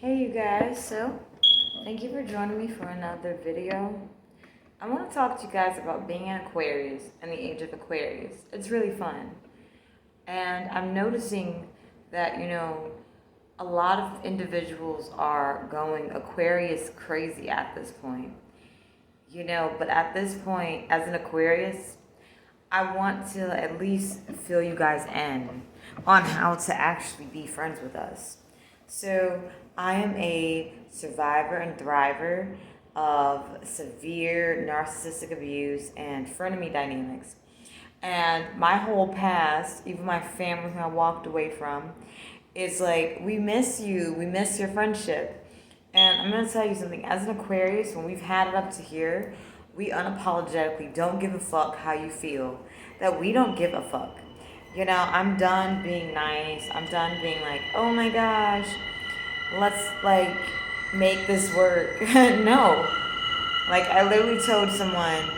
Hey you guys, so thank you for joining me for another video. I want to talk to you guys about being an Aquarius and the age of Aquarius. It's really fun. And I'm noticing that, a lot of individuals are going Aquarius crazy at this point. But at this point, as an Aquarius, I want to at least fill you guys in on how to actually be friends with us. So, I am a survivor and thriver of severe narcissistic abuse and frenemy dynamics. And my whole past, even my family who I walked away from, is like, we miss you, we miss your friendship. And I'm going to tell you something. As an Aquarius, when we've had it up to here, we unapologetically don't give a fuck how you feel. That we don't give a fuck. I'm done being nice. I'm done being like, oh my gosh, let's make this work. No. I literally told someone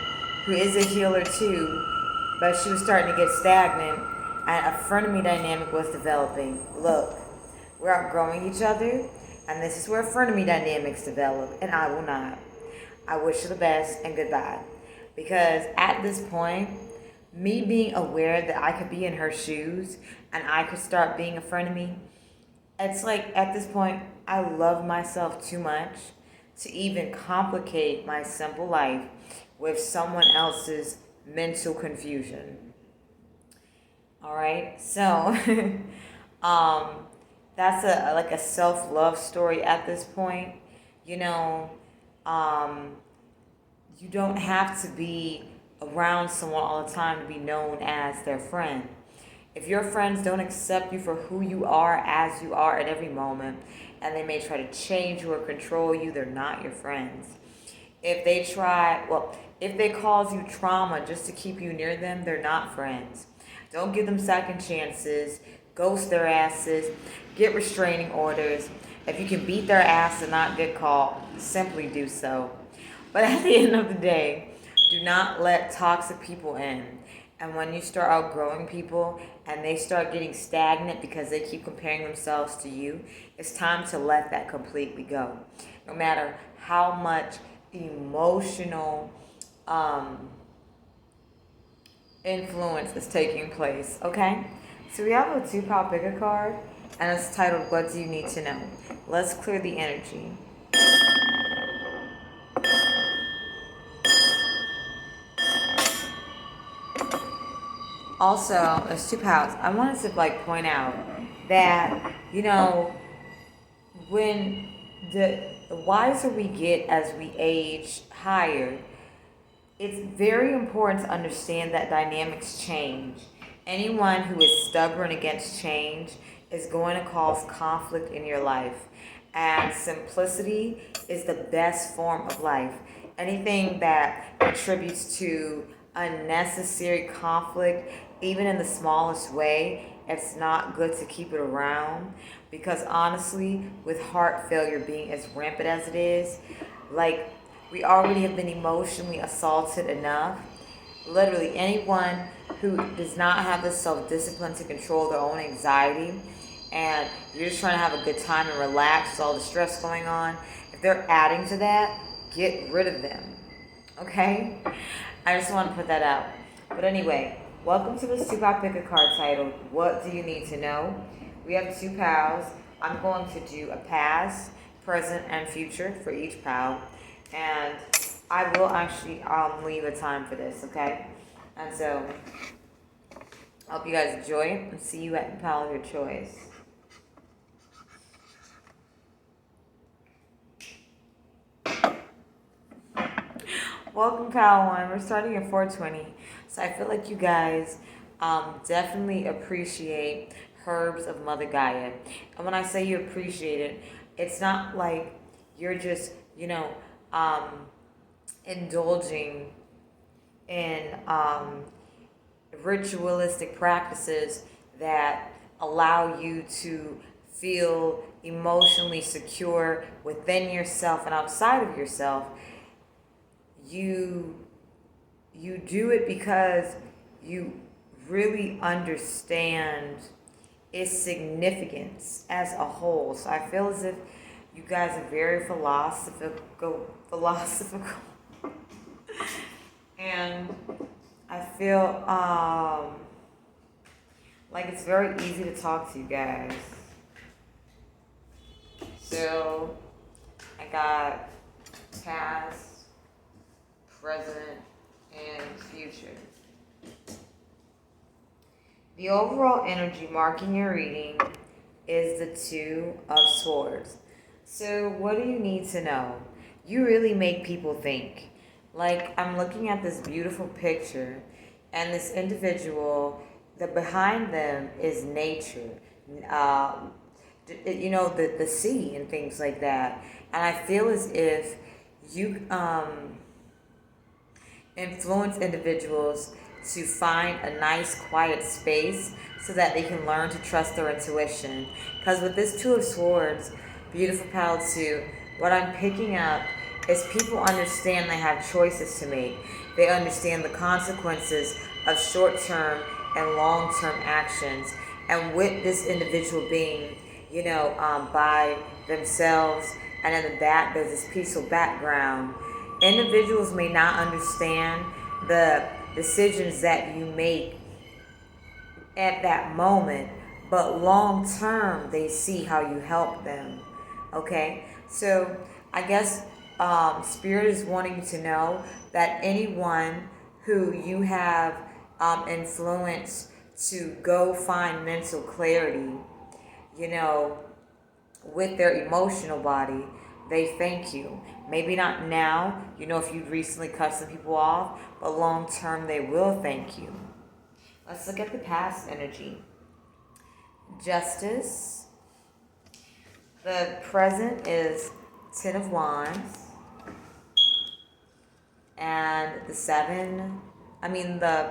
who is a healer too, but she was starting to get stagnant and a frenemy dynamic was developing. Look, we're outgrowing each other, and this is where frenemy dynamics develop, and I will not. I wish her the best and goodbye. Because at this point, me being aware that I could be in her shoes and I could start being a frenemy, it's like at this point, I love myself too much to even complicate my simple life with someone else's mental confusion. All right, so that's a self-love story at this point. You know, you don't have to be around someone all the time to be known as their friend. If your friends don't accept you for who you are as you are at every moment, and they may try to change you or control you, they're not your friends. If they cause you trauma just to keep you near them, they're not friends. Don't give them second chances. Ghost their asses. Get restraining orders. If you can beat their ass and not get caught, simply do so. But at the end of the day, do not let toxic people in. And when you start outgrowing people and they start getting stagnant because they keep comparing themselves to you, it's time to let that completely go. No matter how much emotional influence is taking place, okay? So we have a 2-pile pick a card, and it's titled, What Do You Need to Know? Let's clear the energy. Also, there's 2 piles. I wanted to point out that, when the wiser we get as we age higher, it's very important to understand that dynamics change. Anyone who is stubborn against change is going to cause conflict in your life. And simplicity is the best form of life. Anything that contributes to unnecessary conflict, even in the smallest way, it's not good to keep it around. Because honestly, with heart failure being as rampant as it is, we already have been emotionally assaulted enough. Literally, anyone who does not have the self-discipline to control their own anxiety, and you're just trying to have a good time and relax with all the stress going on, if they're adding to that, get rid of them. Okay? I just want to put that out. But anyway, welcome to this 2-pile pick a card titled, What Do You Need to Know? We have 2 piles. I'm going to do a past, present, and future for each pile. And I will actually leave a time for this, okay? And so, I hope you guys enjoy it and see you at the pile of your choice. Welcome, pile 1. We're starting at 420. So I feel like you guys definitely appreciate herbs of Mother Gaia. And when I say you appreciate it, it's not like you're just, indulging in ritualistic practices that allow you to feel emotionally secure within yourself and outside of yourself. You do it because you really understand its significance as a whole. So I feel as if You guys are very philosophical. And I feel like it's very easy to talk to you guys. So I got past, present, and future. The overall energy marking your reading is the Two of Swords. So what do you need to know? You really make people think. Like, I'm looking at this beautiful picture, and this individual, the behind them is nature. The sea and things like that. And I feel as if you influence individuals to find a nice quiet space so that they can learn to trust their intuition. Because with this Two of Swords, beautiful pile 2, what I'm picking up is people understand they have choices to make. They understand the consequences of short-term and long-term actions. And with this individual being, by themselves, and in the back there's this peaceful background, individuals may not understand the decisions that you make at that moment, but long term they see how you help them. Okay, so I guess Spirit is wanting you to know that anyone who you have influenced to go find mental clarity, with their emotional body, they thank you. Maybe not now, if you've recently cut some people off, but long term they will thank you. Let's look at the past energy. Justice. The present is Ten of Wands. And the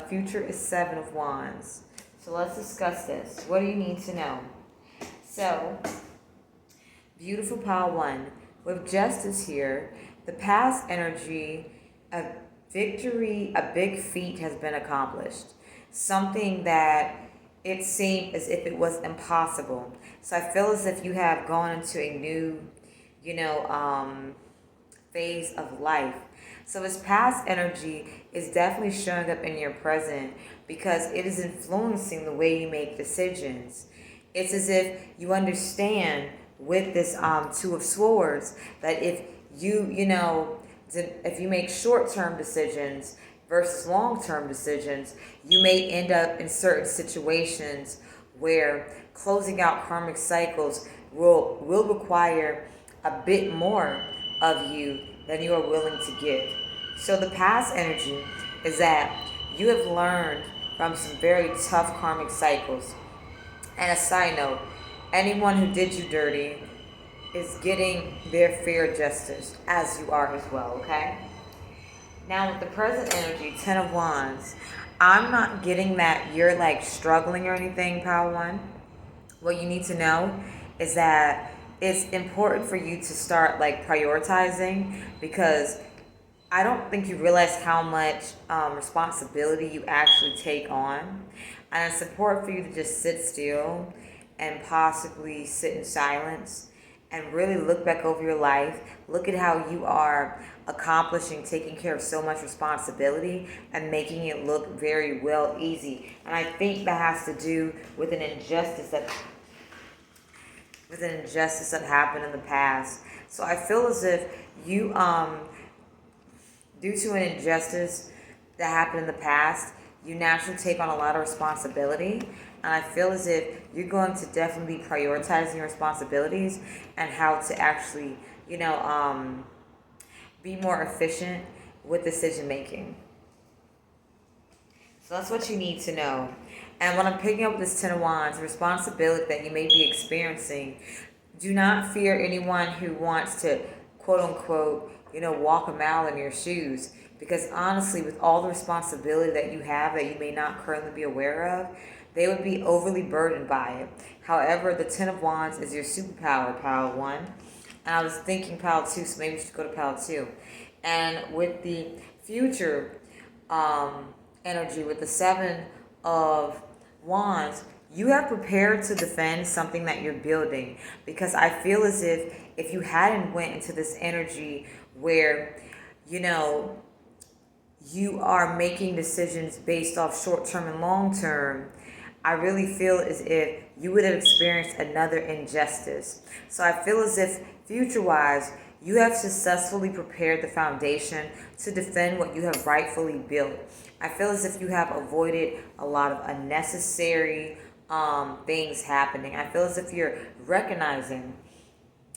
future is Seven of Wands. So let's discuss this. What do you need to know? So, beautiful pile 1. With Justice here, the past energy, a victory, a big feat has been accomplished. Something that it seemed as if it was impossible. So I feel as if you have gone into a new, phase of life. So this past energy is definitely showing up in your present because it is influencing the way you make decisions. It's as if you understand with this Two of Swords that if if you make short-term decisions versus long-term decisions, you may end up in certain situations where closing out karmic cycles will require a bit more of you than you are willing to give. So the past energy is that you have learned from some very tough karmic cycles. And a side note, anyone who did you dirty is getting their fair justice, as you are as well, okay? Now with the present energy, Ten of Wands, I'm not getting that you're like struggling or anything, Power 1. What you need to know is that it's important for you to start like prioritizing, because I don't think you realize how much responsibility you actually take on. And it's important for you to just sit still and possibly sit in silence and really look back over your life. Look at how you are accomplishing, taking care of so much responsibility and making it look very well easy. And I think that has to do with an injustice that happened in the past. So I feel as if you due to an injustice that happened in the past, you naturally take on a lot of responsibility. And I feel as if you're going to definitely be prioritizing your responsibilities and how to actually, be more efficient with decision making. So that's what you need to know. And when I'm picking up this Ten of Wands, responsibility that you may be experiencing, do not fear anyone who wants to, quote unquote, walk a mile in your shoes. Because honestly, with all the responsibility that you have that you may not currently be aware of, they would be overly burdened by it. However, the Ten of Wands is your superpower, Power 1. And I was thinking Power 2, so maybe we should go to Power 2. And with the future energy, with the Seven of Wands, you have prepared to defend something that you're building, because I feel as if you hadn't went into this energy where, you know, you are making decisions based off short-term and long-term, I really feel as if you would have experienced another injustice. So I feel as if future-wise, you have successfully prepared the foundation to defend what you have rightfully built. I feel as if you have avoided a lot of unnecessary things happening. I feel as if you're recognizing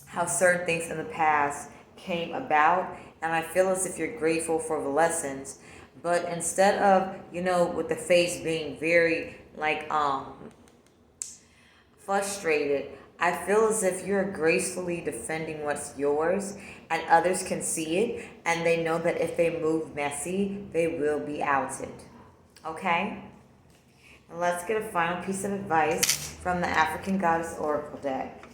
how certain things in the past came about, and I feel as if you're grateful for the lessons. But instead of, you know, with the face being very like frustrated, I feel as if you're gracefully defending what's yours, and others can see it, and they know that if they move messy, they will be outed. Okay? And let's get a final piece of advice from the African Goddess Oracle deck.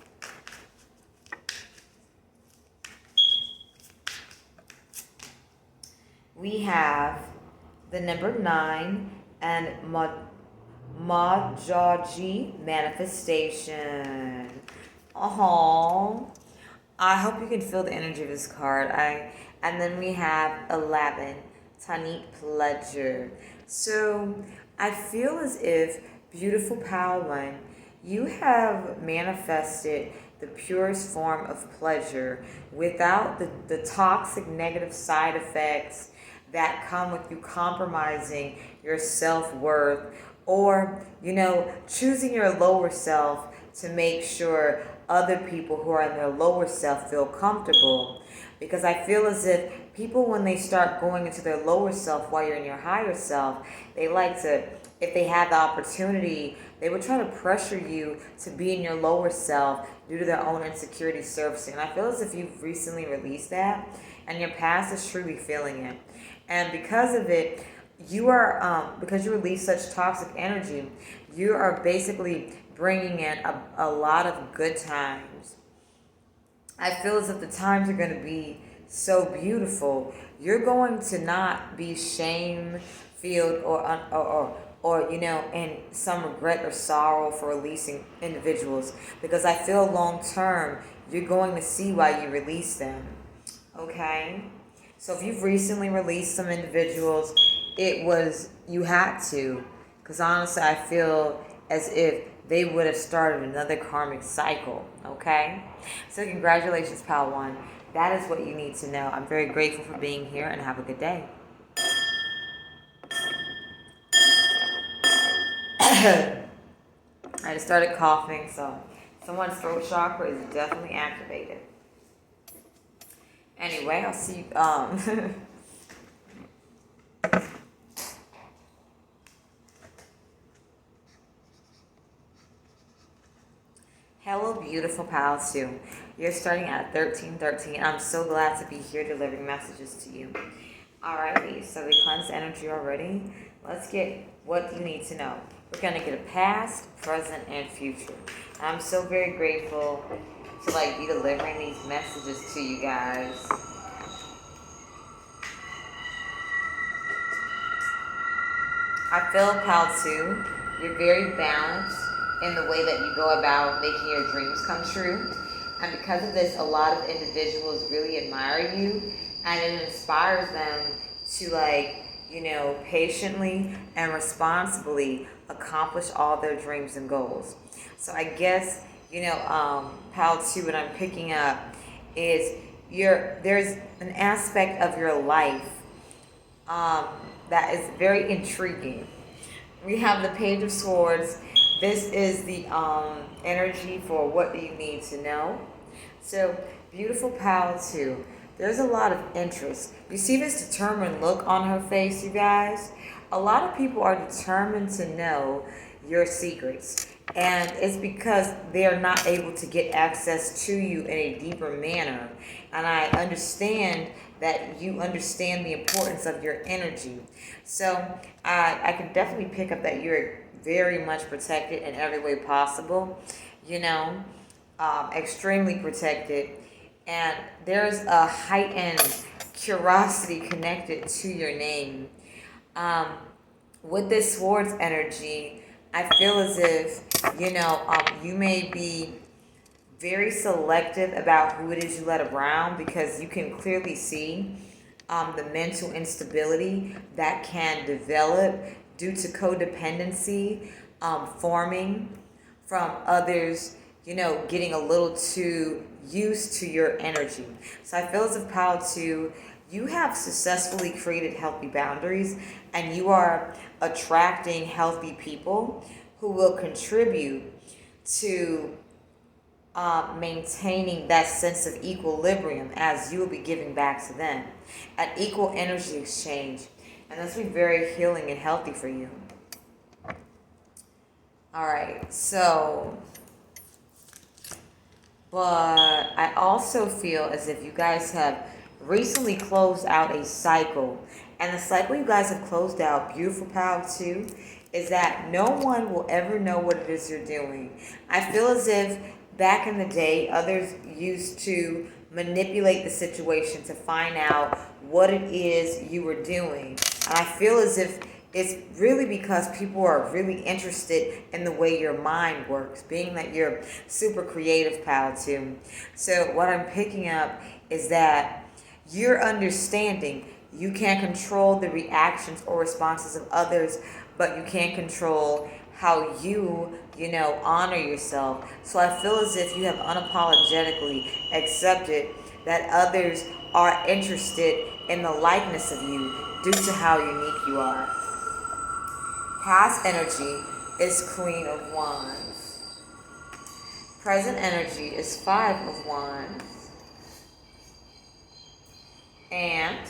We have the number 9 and Majaji manifestation. I hope you can feel the energy of this card. And then we have 11, Tanit pleasure. So I feel as if, beautiful Paladin, you have manifested the purest form of pleasure without the toxic negative side effects that come with you compromising your self-worth, or, you know, choosing your lower self to make sure other people who are in their lower self feel comfortable. Because I feel as if people, when they start going into their lower self while you're in your higher self, they like to, if they have the opportunity, they would try to pressure you to be in your lower self due to their own insecurity surfacing. And I feel as if you've recently released that, and your past is truly feeling it. And because of it, you are, because you release such toxic energy, you are basically bringing in a lot of good times. I feel as if the times are going to be so beautiful. You're going to not be shame-filled or you know, in some regret or sorrow for releasing individuals, because I feel long-term you're going to see why you release them. Okay? So if you've recently released some individuals, it was, you had to. Because honestly, I feel as if they would have started another karmic cycle. Okay? So congratulations, Pal One. That is what you need to know. I'm very grateful for being here, and have a good day. I just started coughing, so someone's throat chakra is definitely activated. Anyway, I'll see you. Hello, beautiful pal 2. You're starting at 1313. I'm so glad to be here delivering messages to you. Alrighty, so we cleansed energy already. Let's get what you need to know. We're going to get a past, present, and future. I'm so very grateful to be delivering these messages to you guys. I feel, pal 2, you're very balanced in the way that you go about making your dreams come true. And because of this, a lot of individuals really admire you, and it inspires them to patiently and responsibly accomplish all their dreams and goals. So I guess, pal 2, what I'm picking up is there's an aspect of your life that is very intriguing. We have the Page of Swords. This is the energy for what do you need to know. So, beautiful pal 2. There's a lot of interest. You see this determined look on her face, you guys? A lot of people are determined to know your secrets. And it's because they are not able to get access to you in a deeper manner. And I understand that you understand the importance of your energy. So I can definitely pick up that you're very much protected in every way possible, extremely protected. And there's a heightened curiosity connected to your name. With this swords energy, I feel as if You may be very selective about who it is you let around, because you can clearly see the mental instability that can develop due to codependency forming from others, getting a little too used to your energy. So I feel as if Pile 2, you have successfully created healthy boundaries, and you are attracting healthy people who will contribute to maintaining that sense of equilibrium, as you will be giving back to them. An equal energy exchange. And that's be very healing and healthy for you. Alright, so, but I also feel as if you guys have recently closed out a cycle. And the cycle you guys have closed out, beautiful Pile 2, is that no one will ever know what it is you're doing. I feel as if back in the day, others used to manipulate the situation to find out what it is you were doing. And I feel as if it's really because people are really interested in the way your mind works, being that you're super creative, Pile 2. So what I'm picking up is that you're understanding you can't control the reactions or responses of others, but you can control how you honor yourself. So I feel as if you have unapologetically accepted that others are interested in the likeness of you due to how unique you are. Past energy is Queen of Wands. Present energy is Five of Wands. And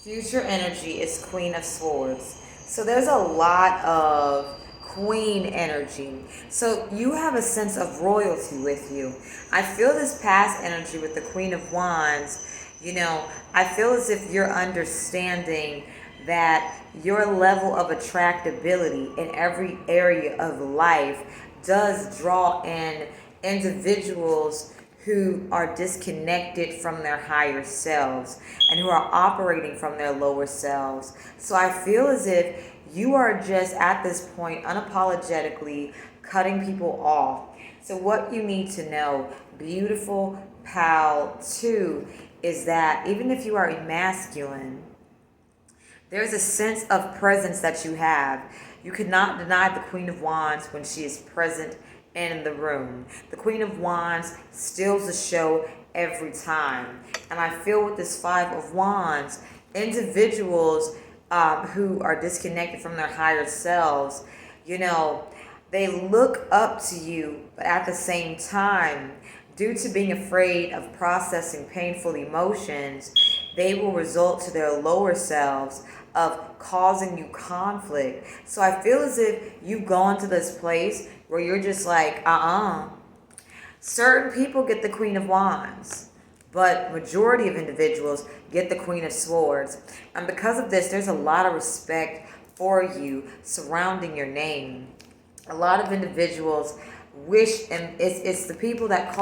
future energy is Queen of Swords. So there's a lot of queen energy. So you have a sense of royalty with you. I feel this past energy with the Queen of Wands, I feel as if you're understanding that your level of attractability in every area of life does draw in individuals who are disconnected from their higher selves and who are operating from their lower selves. So I feel as if you are just at this point unapologetically cutting people off. So what you need to know, beautiful Pile 2, is that even if you are a masculine, there's a sense of presence that you have. You cannot deny the Queen of Wands when she is present in the room. The Queen of Wands steals the show every time. And I feel with this Five of Wands, individuals who are disconnected from their higher selves, they look up to you, but at the same time, due to being afraid of processing painful emotions, they will result to their lower selves of causing you conflict. So I feel as if you've gone to this place where you're just like, certain people get the Queen of Wands, but majority of individuals get the Queen of Swords. And because of this, there's a lot of respect for you surrounding your name. A lot of individuals wish, and it's the people that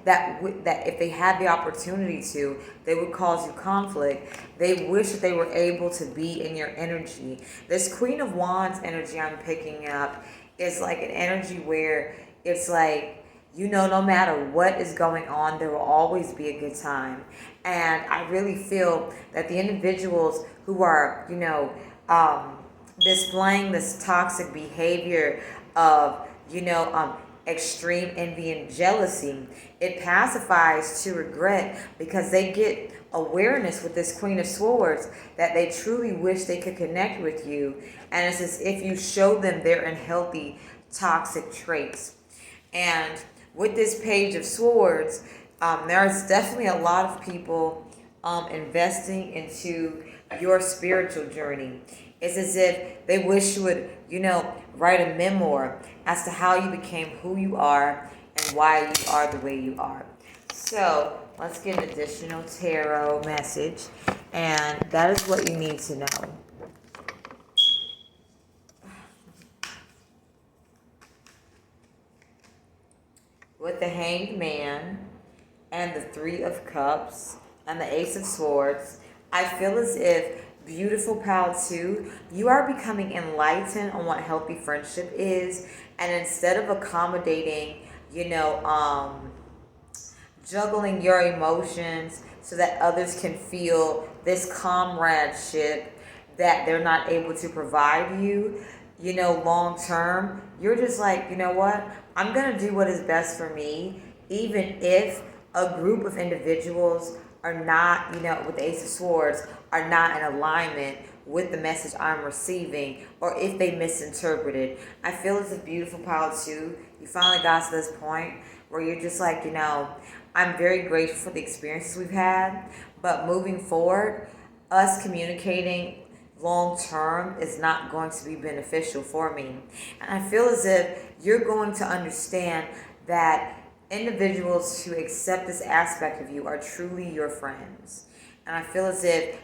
that if they had the opportunity to, they would cause you conflict. They wish that they were able to be in your energy. This Queen of Wands energy I'm picking up is like an energy where it's like, no matter what is going on, there will always be a good time. And I really feel that the individuals who are, displaying this toxic behavior of, extreme envy and jealousy, it pacifies to regret, because they get awareness with this Queen of Swords that they truly wish they could connect with you. And it's as if you show them their unhealthy, toxic traits. And with this Page of Swords, there's definitely a lot of people investing into your spiritual journey. It's as if they wish you would, write a memoir as to how you became who you are and why you are the way you are. So let's get an additional tarot message, and that is what you need to know. With the Hanged Man and the Three of Cups and the Ace of Swords, I feel as if beautiful, pal, too. You are becoming enlightened on what healthy friendship is. And instead of accommodating, juggling your emotions so that others can feel this comradeship that they're not able to provide you, long term, you're just like, you know what? I'm going to do what is best for me, even if a group of individuals are not, with the Ace of Swords, are not in alignment with the message I'm receiving, or if they misinterpret it. I feel it's a beautiful power too. You finally got to this point where you're just like, I'm very grateful for the experiences we've had, but moving forward, us communicating long term is not going to be beneficial for me. And I feel as if you're going to understand that individuals who accept this aspect of you are truly your friends. And I feel as if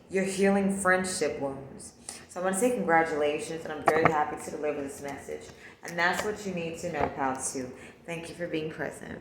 you're healing friendship wounds. So I want to say congratulations, and I'm very happy to deliver this message. And that's what you need to know, pal, too. Thank you for being present.